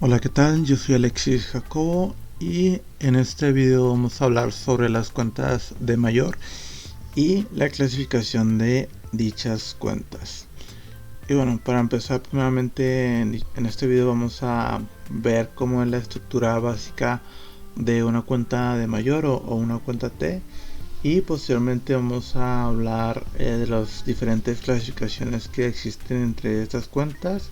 Hola, ¿qué tal? Yo soy Alexis Jacobo y en este video vamos a hablar sobre las cuentas de mayor y la clasificación de dichas cuentas. Y bueno, para empezar, primeramente en este video vamos a ver cómo es la estructura básica de una cuenta de mayor o una cuenta T, y posteriormente vamos a hablar de las diferentes clasificaciones que existen entre estas cuentas,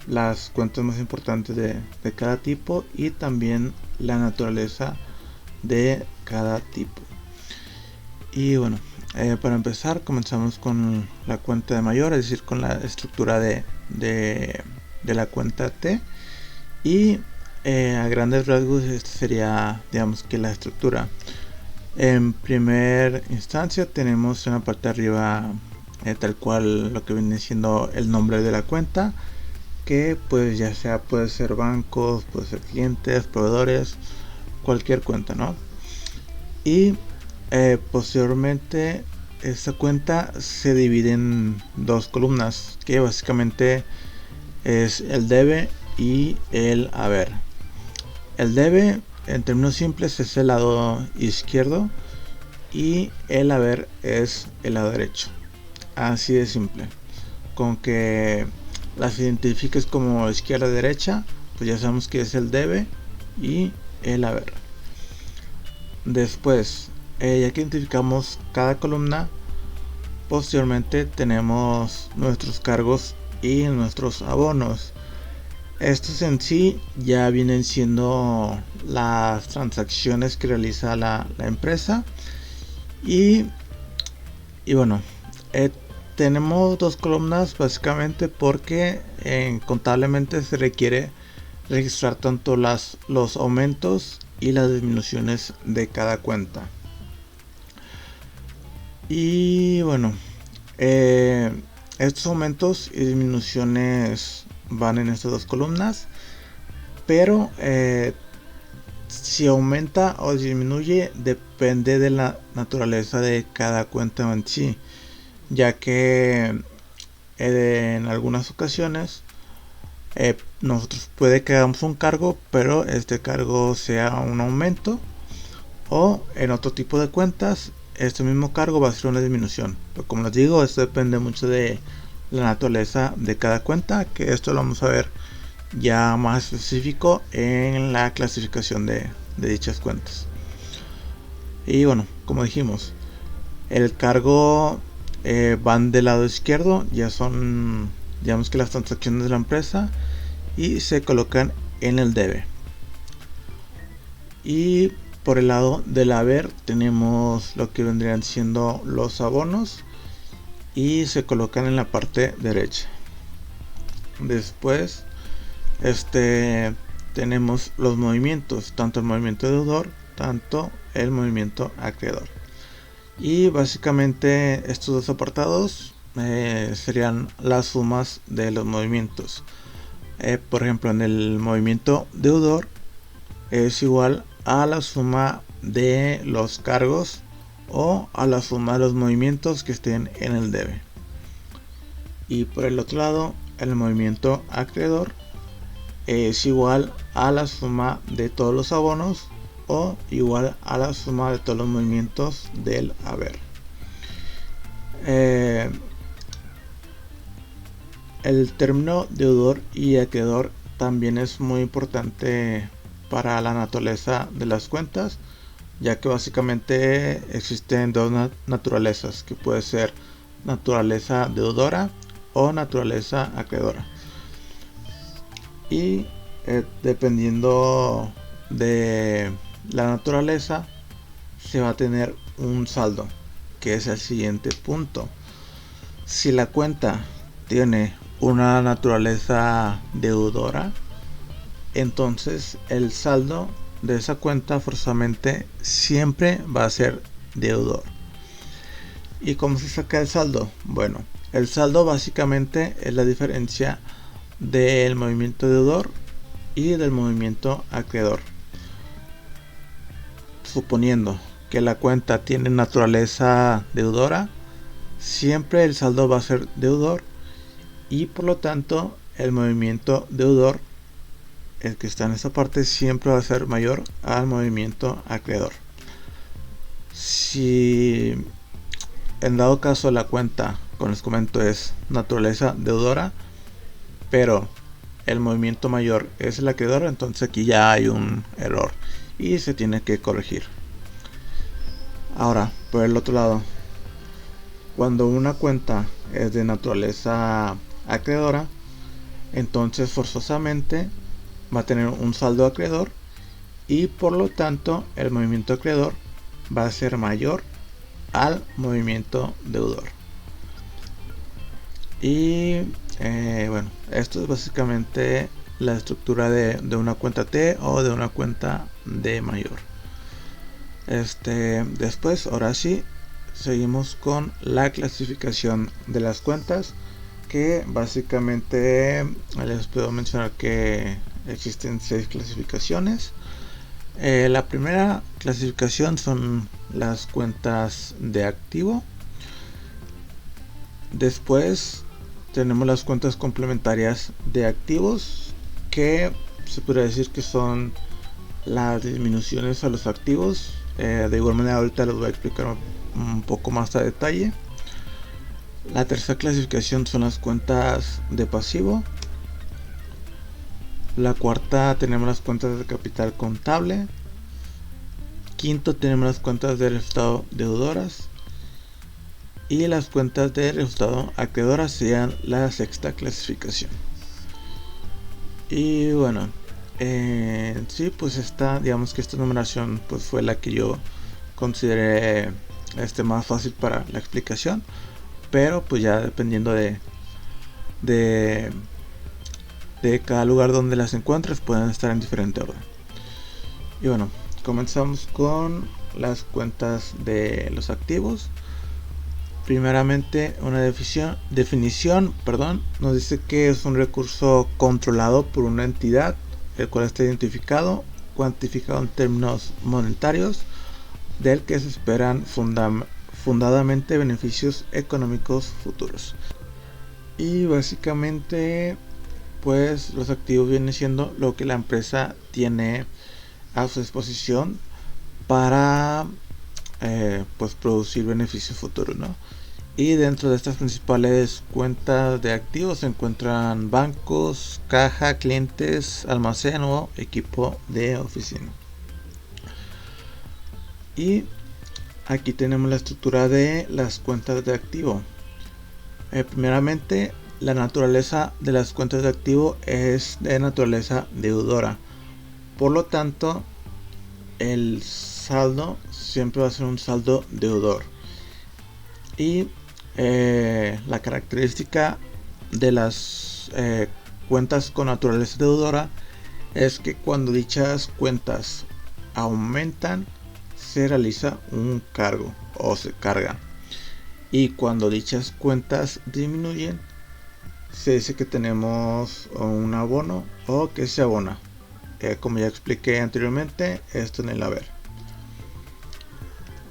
las cuentas más importantes de cada tipo y también la naturaleza de cada tipo. Y bueno, para empezar comenzamos con la cuenta de mayor, es decir, con la estructura de la cuenta T. Y a grandes rasgos esta sería, digamos, que la estructura. En primer instancia tenemos en la parte de arriba tal cual lo que viene siendo el nombre de la cuenta, que pues ya sea puede ser bancos, puede ser clientes, proveedores, cualquier cuenta, ¿no? Y posteriormente esta cuenta se divide en dos columnas, que básicamente es el debe y el haber. El debe, en términos simples, es el lado izquierdo y el haber es el lado derecho. Así de simple. Con que las identifiques como izquierda derecha, pues ya sabemos que es el debe y el haber. Después, ya que identificamos cada columna, posteriormente tenemos nuestros cargos y nuestros abonos. Estos en sí ya vienen siendo las transacciones que realiza la empresa. Y bueno, tenemos dos columnas básicamente porque contablemente se requiere registrar tanto los aumentos y las disminuciones de cada cuenta. Y bueno, estos aumentos y disminuciones van en estas dos columnas, pero si aumenta o disminuye depende de la naturaleza de cada cuenta en sí, ya que en algunas ocasiones nosotros puede que hagamos un cargo, pero este cargo sea un aumento, o en otro tipo de cuentas este mismo cargo va a ser una disminución. Pero como les digo, esto depende mucho de la naturaleza de cada cuenta, que esto lo vamos a ver ya más específico en la clasificación de dichas cuentas. Y bueno, como dijimos, el cargo van del lado izquierdo, ya son, digamos, que las transacciones de la empresa, y se colocan en el debe. Y por el lado del haber tenemos lo que vendrían siendo los abonos, y se colocan en la parte derecha. Después tenemos los movimientos, tanto el movimiento deudor, tanto el movimiento acreedor. Y básicamente estos dos apartados serían las sumas de los movimientos. Por ejemplo, en el movimiento deudor es igual a la suma de los cargos o a la suma de los movimientos que estén en el debe. Y por el otro lado, el movimiento acreedor es igual a la suma de todos los abonos o igual a la suma de todos los movimientos del haber. El término deudor y acreedor también es muy importante para la naturaleza de las cuentas, ya que básicamente existen dos naturalezas, que puede ser naturaleza deudora o naturaleza acreedora. Y dependiendo de la naturaleza se va a tener un saldo, que es el siguiente punto. Si la cuenta tiene una naturaleza deudora, entonces el saldo de esa cuenta forzosamente siempre va a ser deudor. ¿Y cómo se saca el saldo? Bueno, el saldo básicamente es la diferencia del movimiento deudor y del movimiento acreedor. Suponiendo que la cuenta tiene naturaleza deudora, siempre el saldo va a ser deudor, y por lo tanto el movimiento deudor, el que está en esta parte, siempre va a ser mayor al movimiento acreedor. Si en dado caso la cuenta, como les comento, es naturaleza deudora, pero el movimiento mayor es el acreedor, entonces aquí ya hay un error y se tiene que corregir. Ahora, por el otro lado, cuando una cuenta es de naturaleza acreedora, entonces forzosamente va a tener un saldo acreedor y por lo tanto el movimiento acreedor va a ser mayor al movimiento deudor. Y bueno, esto es básicamente la estructura de una cuenta T o de una cuenta D mayor. Después, ahora sí, seguimos con la clasificación de las cuentas, que básicamente les puedo mencionar que existen 6 clasificaciones. La primera clasificación son las cuentas de activo. Después tenemos las cuentas complementarias de activos, que se podría decir que son las disminuciones a los activos. De igual manera ahorita les voy a explicar un poco más a detalle. La tercera clasificación son las cuentas de pasivo. La cuarta tenemos las cuentas de capital contable. Quinto tenemos las cuentas de resultado deudoras. Y las cuentas de resultado acreedoras serían la sexta clasificación. Y bueno, sí, pues digamos que esta numeración pues fue la que yo consideré más fácil para la explicación, pero pues ya dependiendo de cada lugar donde las encuentres pueden estar en diferente orden. Y bueno, comenzamos con las cuentas de los activos. Primeramente, una definición, nos dice que es un recurso controlado por una entidad, el cual está identificado, cuantificado en términos monetarios, del que se esperan fundadamente beneficios económicos futuros. Y básicamente, pues los activos vienen siendo lo que la empresa tiene a su disposición para pues producir beneficios futuros, ¿no? Y dentro de estas principales cuentas de activos se encuentran bancos, caja, clientes, almacén o equipo de oficina. Y aquí tenemos la estructura de las cuentas de activo. Primeramente, la naturaleza de las cuentas de activo es de naturaleza deudora. Por lo tanto, el saldo siempre va a ser un saldo deudor. Y la característica de las cuentas con naturaleza deudora es que cuando dichas cuentas aumentan, se realiza un cargo o se carga. Y cuando dichas cuentas disminuyen, se dice que tenemos un abono o que se abona. Como ya expliqué anteriormente, esto en el haber.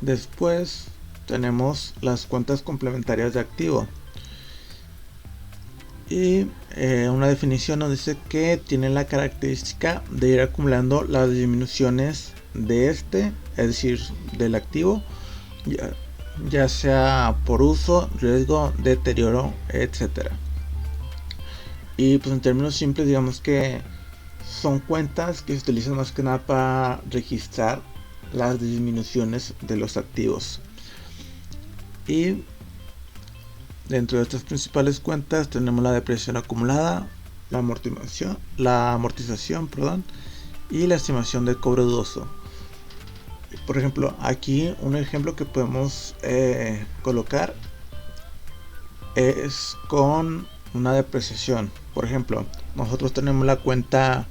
Después tenemos las cuentas complementarias de activo. Y una definición nos dice que tienen la característica de ir acumulando las disminuciones de es decir, del activo, ya sea por uso, riesgo, deterioro, etcétera. Y pues en términos simples, digamos que son cuentas que se utilizan más que nada para registrar las disminuciones de los activos. Y dentro de estas principales cuentas tenemos la depreciación acumulada, la amortización, y la estimación del cobro dudoso. Por ejemplo, aquí un ejemplo que podemos colocar es con una depreciación. Por ejemplo, nosotros tenemos la cuenta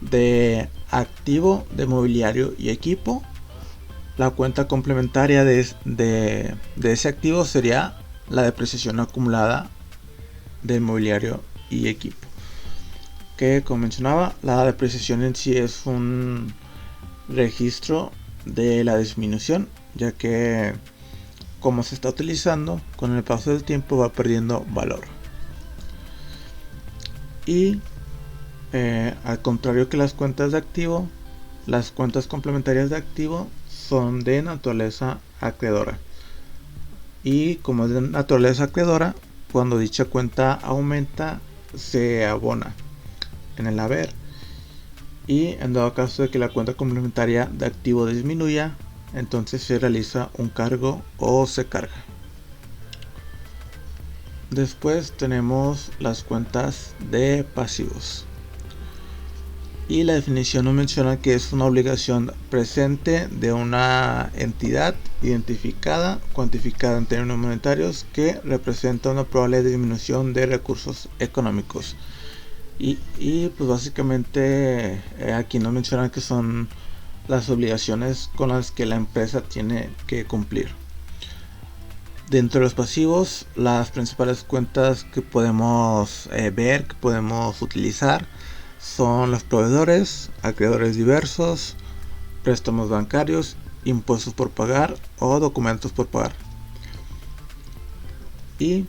de activo de mobiliario y equipo. La cuenta complementaria de ese activo sería la depreciación acumulada del mobiliario y equipo, que como mencionaba, la depreciación en sí es un registro de la disminución, ya que como se está utilizando, con el paso del tiempo va perdiendo valor. Y al contrario que las cuentas de activo, las cuentas complementarias de activo son de naturaleza acreedora. Y como es de naturaleza acreedora, cuando dicha cuenta aumenta, se abona en el haber. Y en dado caso de que la cuenta complementaria de activo disminuya, entonces se realiza un cargo o se carga. Después tenemos las cuentas de pasivos. Y la definición nos menciona que es una obligación presente de una entidad identificada, cuantificada en términos monetarios, que representa una probable disminución de recursos económicos. Y pues básicamente aquí nos menciona que son las obligaciones con las que la empresa tiene que cumplir. Dentro de los pasivos, las principales cuentas que podemos ver, que podemos utilizar, son los proveedores, acreedores diversos, préstamos bancarios, impuestos por pagar o documentos por pagar. Y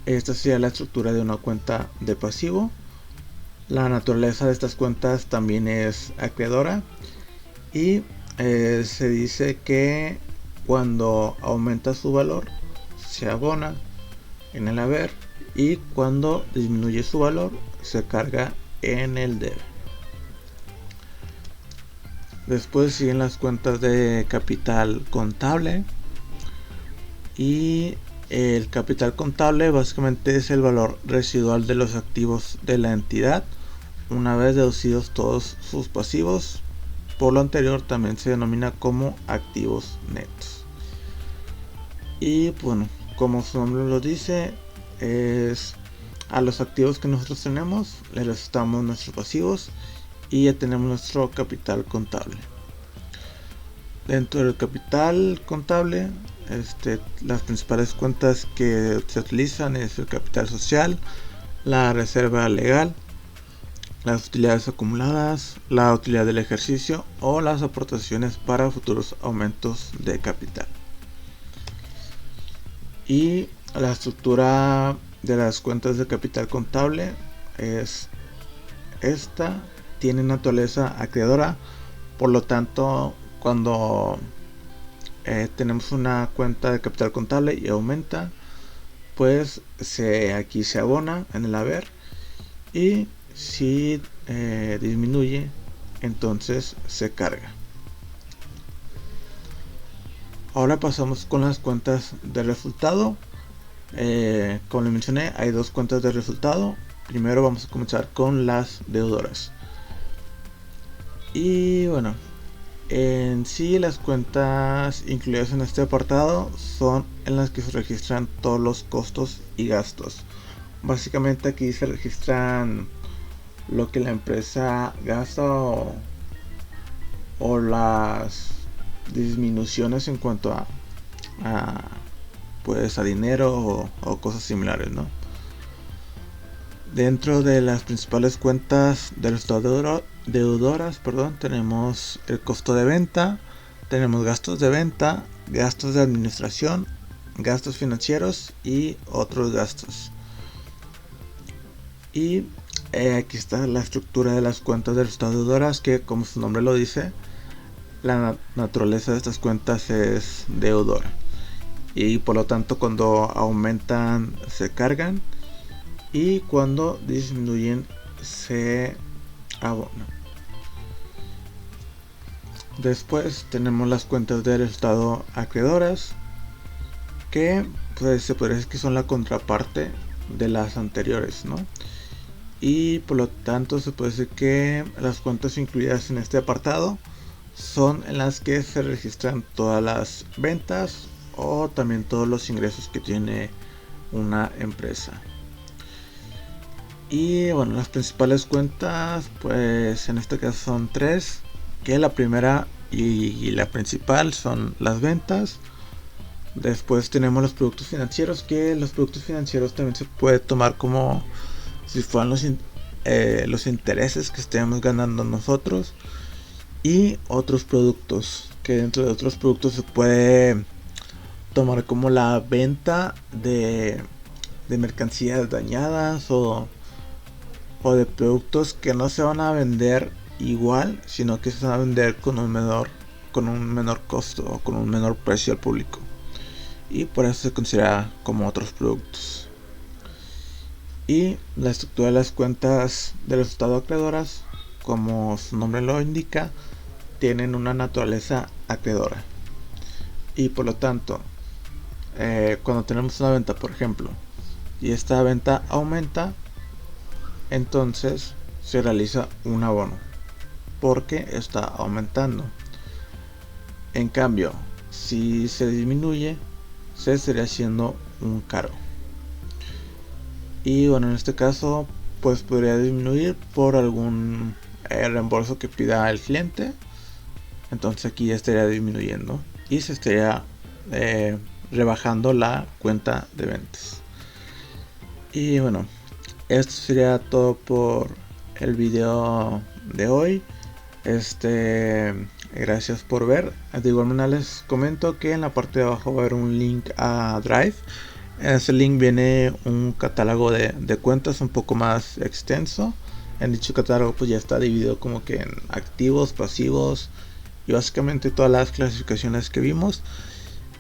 esta sería la estructura de una cuenta de pasivo. La naturaleza de estas cuentas también es acreedora y se dice que cuando aumenta su valor se abona en el haber y cuando disminuye su valor se carga en el debe. Después siguen las cuentas de capital contable, y el capital contable básicamente es el valor residual de los activos de la entidad una vez deducidos todos sus pasivos. Por lo anterior también se denomina como activos netos. Y bueno, como su nombre lo dice, es a los activos que nosotros tenemos le restamos nuestros pasivos y ya tenemos nuestro capital contable. Dentro del capital contable, las principales cuentas que se utilizan es el capital social, la reserva legal, las utilidades acumuladas, la utilidad del ejercicio o las aportaciones para futuros aumentos de capital. Y la estructura de las cuentas de capital contable es esta, tiene naturaleza acreedora, por lo tanto cuando tenemos una cuenta de capital contable y aumenta, pues aquí se abona en el haber, y si disminuye, entonces se carga. Ahora pasamos con las cuentas de resultado. Como les mencioné, hay dos cuentas de resultado. Primero vamos a comenzar con las deudoras. Y bueno, en sí las cuentas incluidas en este apartado son en las que se registran todos los costos y gastos. Básicamente aquí se registran lo que la empresa gasta o las disminuciones en cuanto a pues a dinero o cosas similares, ¿no? Dentro de las principales cuentas de las deudoras, tenemos el costo de venta, tenemos gastos de venta, gastos de administración, gastos financieros y otros gastos. Y aquí está la estructura de las cuentas de las deudoras, que como su nombre lo dice, la naturaleza de estas cuentas es deudora. Y por lo tanto cuando aumentan se cargan y cuando disminuyen se abonan. Después tenemos las cuentas del estado acreedoras, que pues se podría decir que son la contraparte de las anteriores, ¿no? Y por lo tanto se puede decir que las cuentas incluidas en este apartado son en las que se registran todas las ventas o también todos los ingresos que tiene una empresa. Y bueno, las principales cuentas pues en este caso son tres, que la primera y la principal son las ventas. Después tenemos los productos financieros, que los productos financieros también se puede tomar como si fueran los intereses que estemos ganando nosotros. Y otros productos, que dentro de otros productos se puede tomar como la venta de mercancías dañadas o o de productos que no se van a vender igual, sino que se van a vender con un menor costo o con un menor precio al público, y por eso se considera como otros productos. Y la estructura de las cuentas de resultado acreedoras, como su nombre lo indica, tienen una naturaleza acreedora, y por lo tanto cuando tenemos una venta, por ejemplo, y esta venta aumenta, entonces se realiza un abono porque está aumentando. En cambio, si se disminuye, se estaría haciendo un cargo. Y bueno, en este caso pues podría disminuir por algún reembolso que pida el cliente. Entonces aquí ya estaría disminuyendo y se estaría rebajando la cuenta de ventas. Y bueno, esto sería todo por el video de hoy. Gracias por ver. De igual manera les comento que en la parte de abajo va a haber un link a Drive. En ese link viene un catálogo de cuentas un poco más extenso. En dicho catálogo pues ya está dividido como que en activos, pasivos y básicamente todas las clasificaciones que vimos,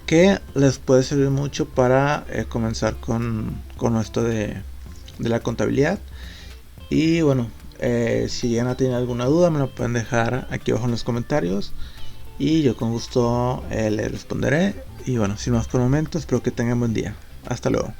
que les puede servir mucho para comenzar con esto de la contabilidad. Y bueno, si llegan a tener alguna duda me lo pueden dejar aquí abajo en los comentarios y yo con gusto les responderé. Y bueno, sin más por el momento, espero que tengan buen día. Hasta luego.